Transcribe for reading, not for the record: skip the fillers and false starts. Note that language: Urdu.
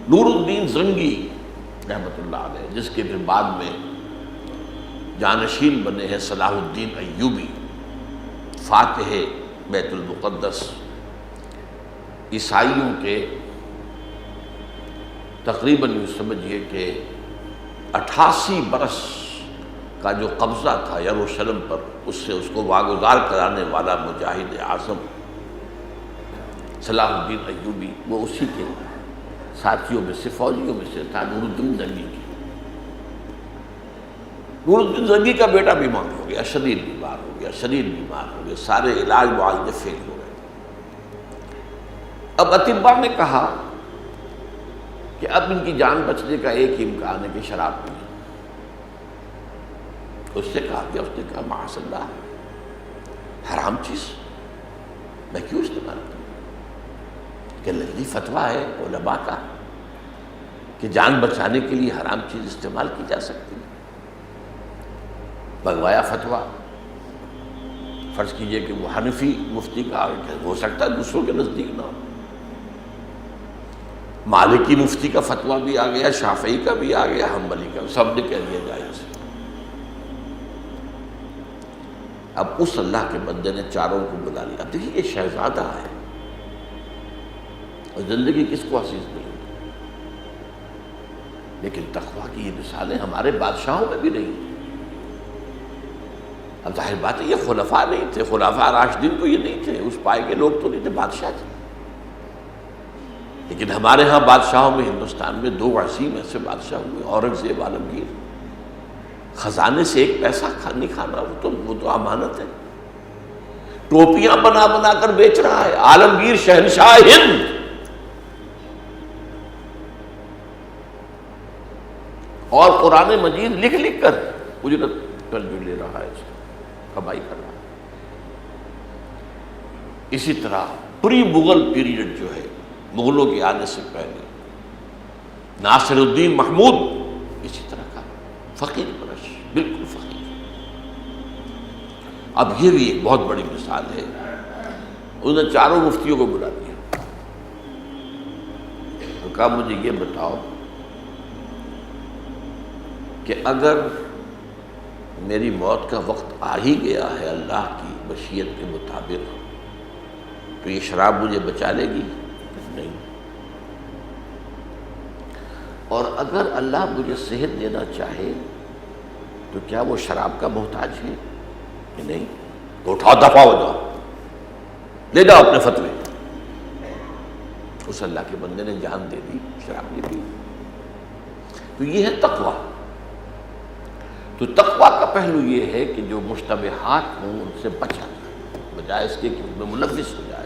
نور الدین زنگی رحمۃ اللہ علیہ، جس کے پھر بعد میں جانشین بنے ہیں صلاح الدین ایوبی، فاتح بیت المقدس، عیسائیوں کے تقریباً یوں سمجھیے کہ 88 برس کا جو قبضہ تھا یروشلم پر، اس سے اس کو واگزار کرانے والا مجاہد اعظم صلاح الدین ایوبی، وہ اسی کے ساتھیوں میں سے، فوجیوں میں سے تھا، نور الدین زنگی کی۔ نور الدین زنگی کا بیٹا بیمار ہو گیا، شدید بیمار ہو گیا، شدید بیمار ہو گیا، سارے علاج معالجے فیل ہو گئے۔ اب اطباء نے کہا کہ اب ان کی جان بچنے کا ایک ہی امکان ہے کہ شراب پئیں۔ اس سے کہا کہ اس نے کہا معاذ اللہ، حرام چیز میں کیوں استعمال کروں؟ کہ لذیذ فتویٰ ہے علماء کا کہ جان بچانے کے لیے حرام چیز استعمال کی جا سکتی ہے۔ منگوایا فتویٰ، فرض کیجئے کہ وہ حنفی مفتی کا ہو سکتا ہے دوسروں کے نزدیک نہ ہو، مالکی مفتی کا فتویٰ بھی آ گیا، شافعی کا بھی آ گیا، حنبلی کا، سب نے کہہ دیا جائز۔ اب اس اللہ کے بندے نے چاروں کو بلا لیا۔ اب دیکھیے یہ شہزادہ ہے اور زندگی کس کو عزیز نہیں ہوتی، لیکن تقویٰ کی یہ مثالیں ہمارے بادشاہوں میں بھی نہیں ہیں۔ اب ظاہر بات ہے یہ خلفاء نہیں تھے، خلفاء راشدین تو یہ نہیں تھے، اس پائے کے لوگ تو نہیں تھے، بادشاہ تھے۔ لیکن ہمارے ہاں بادشاہوں میں ہندوستان میں 2 عظیم ایسے بادشاہ ہوئے، اورنگزیب، عالمگیر۔ خزانے سے ایک پیسہ نہیں کھانا، وہ تو امانت ہے۔ ٹوپیاں بنا بنا کر بیچ رہا ہے عالمگیر شہنشاہ ہند، اور قرآن مجید لکھ لکھ کر اجرت پر جو لے رہا ہے، اس کو کمائی کر رہا ہے۔ اسی طرح پری مغل پیریڈ جو ہے، مغلوں کے آنے سے پہلے ناصر الدین محمود اسی طرح کا فقیر پرش، بالکل فقیر۔ اب یہ بھی ایک بہت بڑی مثال ہے۔ انہوں نے چاروں مفتیوں کو بلا دیا اور کہا مجھے یہ بتاؤ کہ اگر میری موت کا وقت آ ہی گیا ہے اللہ کی مشیت کے مطابق، تو یہ شراب مجھے بچا لے گی؟ نہیں۔ اور اگر اللہ مجھے صحت دینا چاہے تو کیا وہ شراب کا محتاج ہے کہ نہیں؟ تو اٹھاؤ، دفع ہو جاؤ، لے جاؤ اپنے فتوے۔ اس اللہ کے بندے نے جان دے دی، شراب نہیں پی۔ تو یہ ہے تقویٰ۔ تو تقویٰ کا پہلو یہ ہے کہ جو مشتبہات ہوں ان سے بچا جائے، بجائے اس کے کہ ان میں ملوث ہو جائے۔